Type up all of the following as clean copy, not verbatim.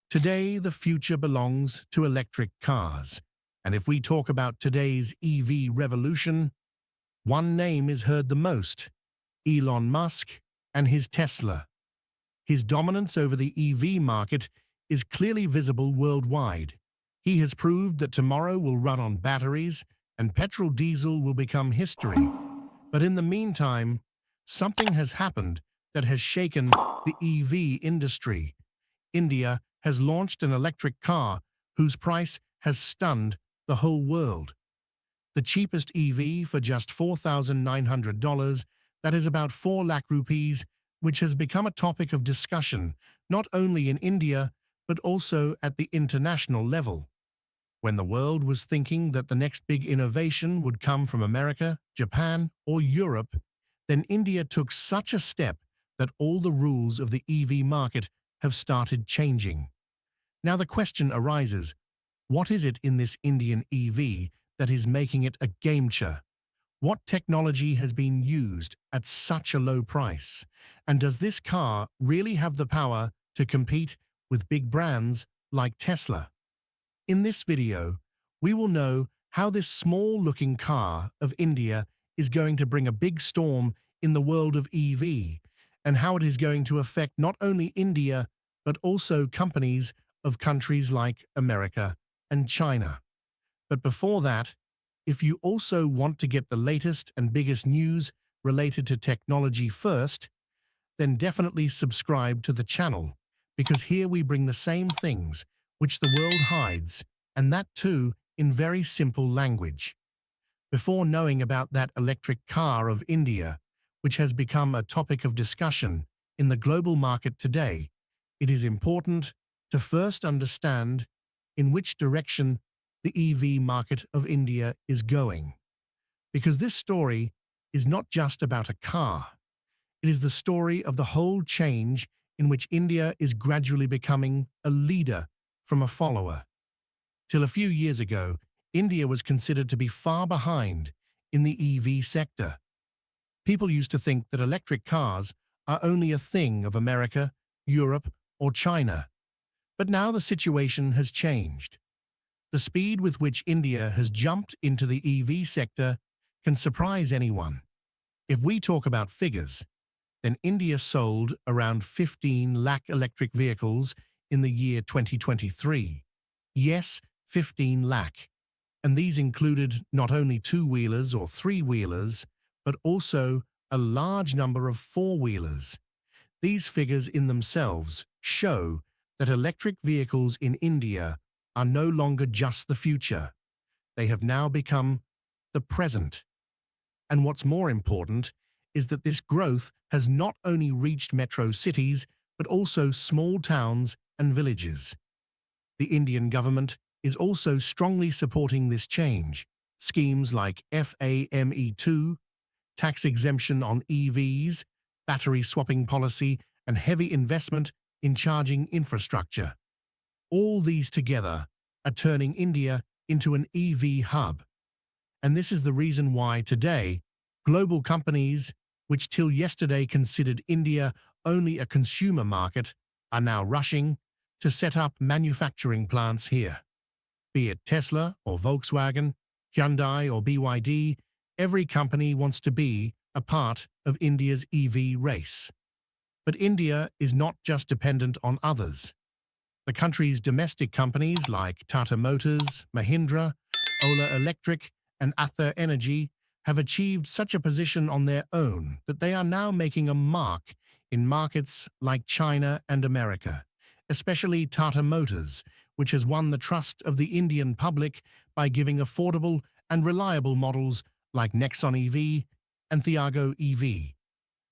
Today, the future belongs to electric cars. And if we talk about today's EV revolution, one name is heard the most: Elon Musk and his Tesla. His dominance over the EV market is clearly visible worldwide. He has proved that tomorrow will run on batteries and petrol diesel will become history. But in the meantime, something has happened that has shaken the EV industry. India has launched an electric car whose price has stunned the whole world. The cheapest EV for just $4,900, that is about 4 lakh rupees, which has become a topic of discussion not only in India but also at the international level. When the world was thinking that the next big innovation would come from America, Japan, or Europe, then India took such a step that all the rules of the EV market have started changing. Now the question arises, what is it in this Indian EV that is making it a game-changer? What technology has been used at such a low price? And does this car really have the power to compete with big brands like Tesla? In this video, we will know how this small-looking car of India is going to bring a big storm in the world of EV, and how it is going to affect not only India, but also companies of countries like America and China. But before that, if you also want to get the latest and biggest news related to technology first, then definitely subscribe to the channel, because here we bring the same things which the world hides, and that too in very simple language. Before knowing about that electric car of India, which has become a topic of discussion in the global market today, it is important to first understand in which direction the EV market of India is going. Because this story is not just about a car. It is the story of the whole change in which India is gradually becoming a leader from a follower. Till a few years ago, India was considered to be far behind in the EV sector. People used to think that electric cars are only a thing of America, Europe, or China. But now the situation has changed. The speed with which India has jumped into the EV sector can surprise anyone. If we talk about figures, then India sold around 15 lakh electric vehicles in the year 2023. Yes, 15 lakh. And these included not only two-wheelers or three-wheelers, but also a large number of four-wheelers. These figures in themselves show that electric vehicles in India are no longer just the future. They have now become the present. And what's more important is that this growth has not only reached metro cities, but also small towns and villages. The Indian government is also strongly supporting this change. Schemes like FAME2, tax exemption on EVs, battery swapping policy, and heavy investment in charging infrastructure. All these together are turning India into an EV hub. And this is the reason why today, global companies, which till yesterday considered India only a consumer market, are now rushing to set up manufacturing plants here. Be it Tesla or Volkswagen, Hyundai or BYD, every company wants to be a part of India's EV race. But India is not just dependent on others. The country's domestic companies like Tata Motors, Mahindra, Ola Electric, and Ather Energy have achieved such a position on their own that they are now making a mark in markets like China and America, especially Tata Motors, which has won the trust of the Indian public by giving affordable and reliable models like Nexon EV and Thiago EV.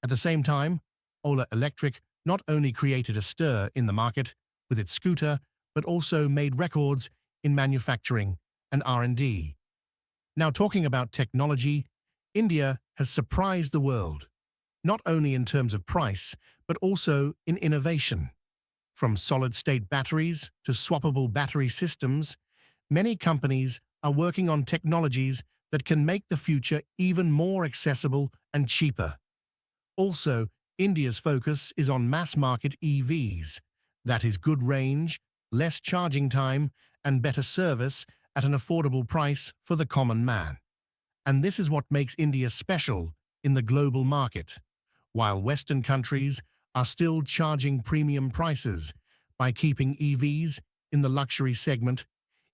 At the same time, Ola Electric not only created a stir in the market with its scooter, but also made records in manufacturing and R&D. Now, talking about technology, India has surprised the world, not only in terms of price, but also in innovation. From solid-state batteries to swappable battery systems, many companies are working on technologies that can make the future even more accessible and cheaper. Also, India's focus is on mass-market EVs, that is good range, less charging time, and better service at an affordable price for the common man. And this is what makes India special in the global market. While Western countries are still charging premium prices by keeping EVs in the luxury segment,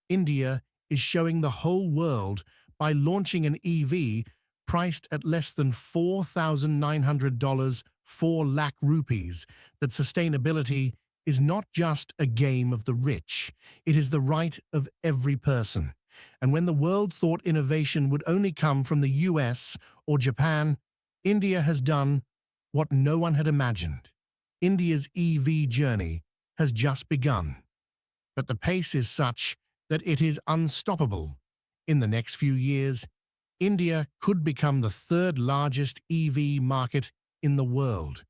India is showing the whole world by launching an EV priced at less than $4,900, 4 lakh rupees, that sustainability is not just a game of the rich, it is the right of every person. And when the world thought innovation would only come from the US or Japan, India has done what no one had imagined. India's EV journey has just begun. But the pace is such that it is unstoppable. In the next few years, India could become the third largest EV market in the world,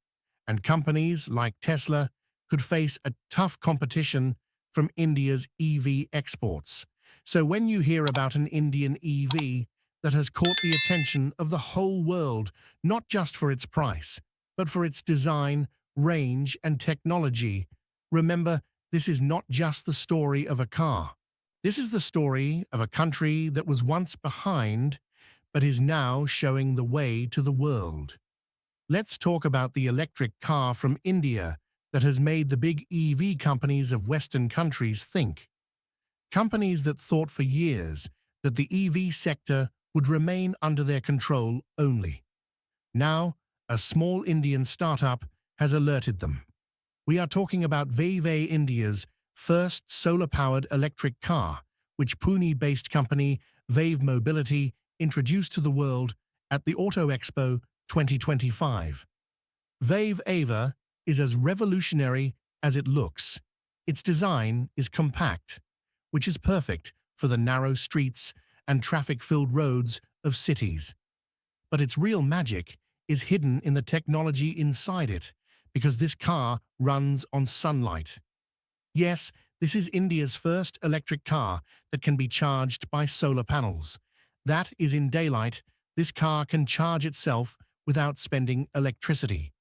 and companies like Tesla could face a tough competition from India's EV exports. So when you hear about an Indian EV that has caught the attention of the whole world, not just for its price, but for its design, range, and technology, remember, this is not just the story of a car. This is the story of a country that was once behind, but is now showing the way to the world. Let's talk about the electric car from India that has made the big EV companies of Western countries think. Companies that thought for years that the EV sector would remain under their control only. Now, a small Indian startup has alerted them. We are talking about Veve India's first solar-powered electric car, which Pune-based company Veve Mobility introduced to the world at the Auto Expo 2025. Veve Ava is as revolutionary as it looks. Its design is compact, which is perfect for the narrow streets and traffic-filled roads of cities. But its real magic is hidden in the technology inside it, because this car runs on sunlight. Yes, this is India's first electric car that can be charged by solar panels. That is, in daylight, this car can charge itself without spending electricity.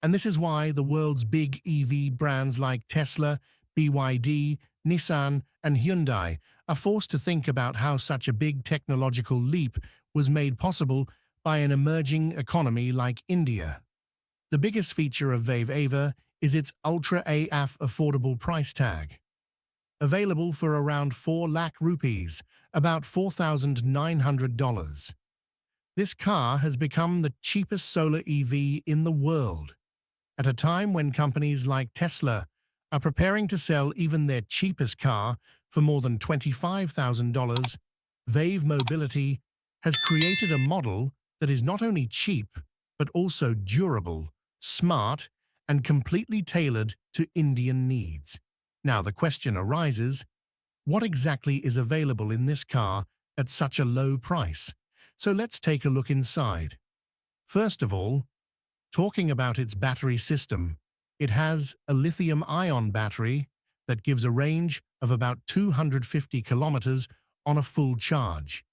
And this is why the world's big EV brands like Tesla, BYD, Nissan, and Hyundai are forced to think about how such a big technological leap was made possible by an emerging economy like India. The biggest feature of Veve Ava is its ultra-AF affordable price tag. Available for around 4 lakh rupees, about $4,900. This car has become the cheapest solar EV in the world. At a time when companies like Tesla are preparing to sell even their cheapest car for more than $25,000, Veve Mobility has created a model that is not only cheap, but also durable, smart, and completely tailored to Indian needs. Now the question arises, what exactly is available in this car at such a low price? So let's take a look inside. First of all, talking about its battery system, it has a lithium-ion battery that gives a range of about 250 kilometers on a full charge.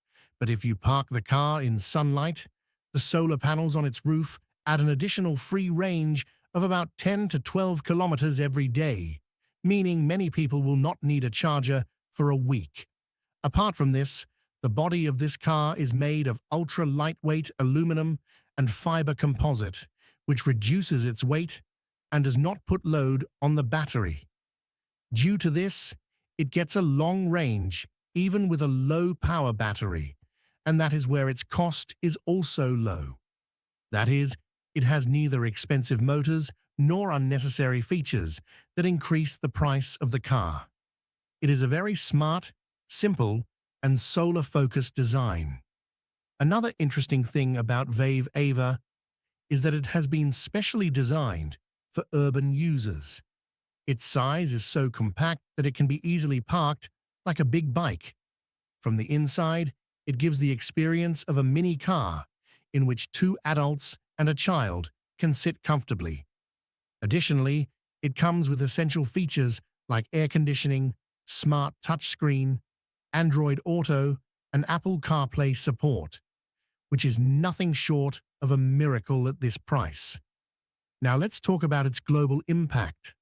But if you park the car in sunlight, the solar panels on its roof add an additional free range of about 10 to 12 kilometers every day, meaning many people will not need a charger for a week. Apart from this, the body of this car is made of ultra-lightweight aluminum and fiber composite, which reduces its weight and does not put load on the battery. Due to this, it gets a long range, even with a low-power battery, and that is where its cost is also low. That is, it has neither expensive motors nor unnecessary features that increase the price of the car. It is a very smart, simple, and solar-focused design. Another interesting thing about Veve Ava is that it has been specially designed for urban users. Its size is so compact that it can be easily parked like a big bike. From the inside, it gives the experience of a mini car in which 2 adults and a child can sit comfortably. Additionally, it comes with essential features like air conditioning, smart touchscreen, Android Auto, and Apple CarPlay support, which is nothing short of a miracle at this price. Now let's talk about its global impact.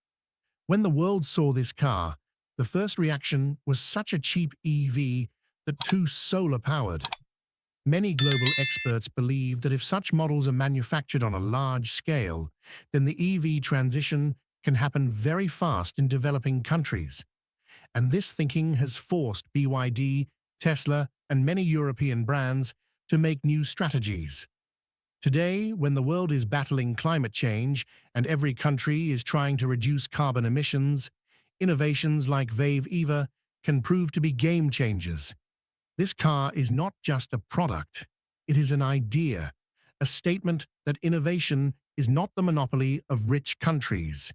When the world saw this car, The first reaction was such a cheap EV that too solar-powered. Many global experts believe that if such models are manufactured on a large scale, then the EV transition can happen very fast in developing countries. And this thinking has forced BYD, Tesla, and many European brands to make new strategies. Today, when the world is battling climate change and every country is trying to reduce carbon emissions, innovations like VAVE EVA can prove to be game changers. This car is not just a product, it is an idea, a statement that innovation is not the monopoly of rich countries.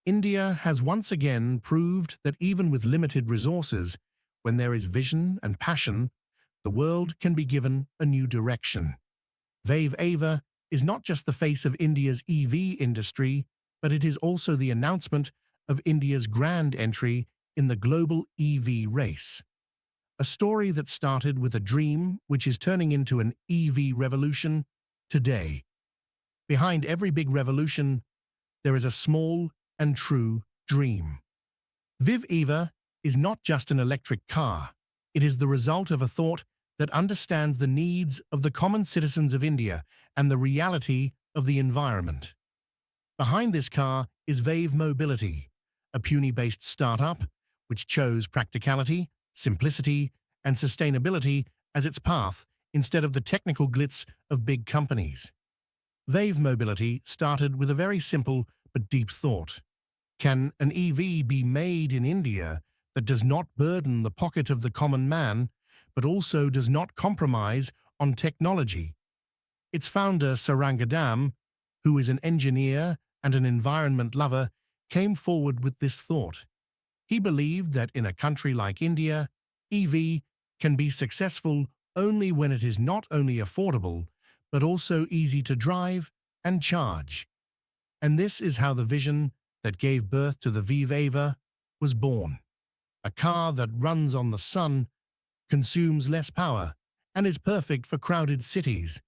India has once again proved that even with limited resources, when there is vision and passion, the world can be given a new direction. VAVE EVA is not just the face of India's EV industry, but it is also the announcement of India's grand entry in the global EV race. A story that started with a dream which is turning into an EV revolution today. Behind every big revolution, there is a small and true dream. VIV EVA is not just an electric car. It is the result of a thought that understands the needs of the common citizens of India and the reality of the environment. Behind this car is VAVE Mobility, a Pune-based startup which chose practicality, simplicity, and sustainability as its path instead of the technical glitz of big companies. VAVE Mobility started with a very simple but deep thought. Can an EV be made in India that does not burden the pocket of the common man, but also does not compromise on technology? Its founder, Sarangadam, who is an engineer and an environment lover, came forward with this thought. He believed that in a country like India, EV can be successful only when it is not only affordable, but also easy to drive and charge. And this is how the vision that gave birth to the VIV EVA was born. A car that runs on the sun, consumes less power, and is perfect for crowded cities.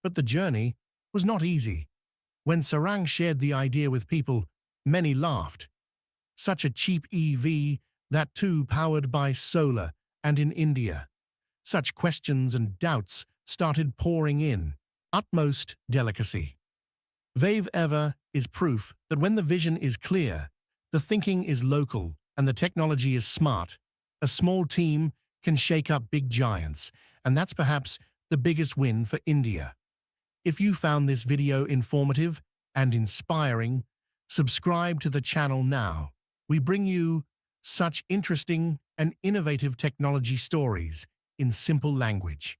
But the journey was not easy. When Sarang shared the idea with people, many laughed. Such a cheap EV, that too powered by solar and in India. Such questions and doubts started pouring in. Utmost delicacy. VAVE EVA is proof that when the vision is clear, the thinking is local, and the technology is smart, a small team can shake up big giants, and that's perhaps the biggest win for India. If you found this video informative and inspiring, subscribe to the channel now. We bring you such interesting and innovative technology stories in simple language.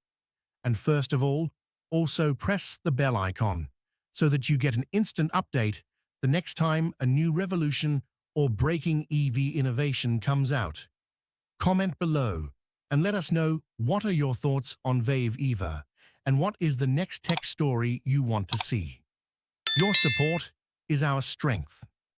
And first of all, also press the bell icon so that you get an instant update the next time a new revolution or breaking EV innovation comes out. Comment below and let us know what are your thoughts on VAVE EVA and what is the next tech story you want to see. Your support is our strength.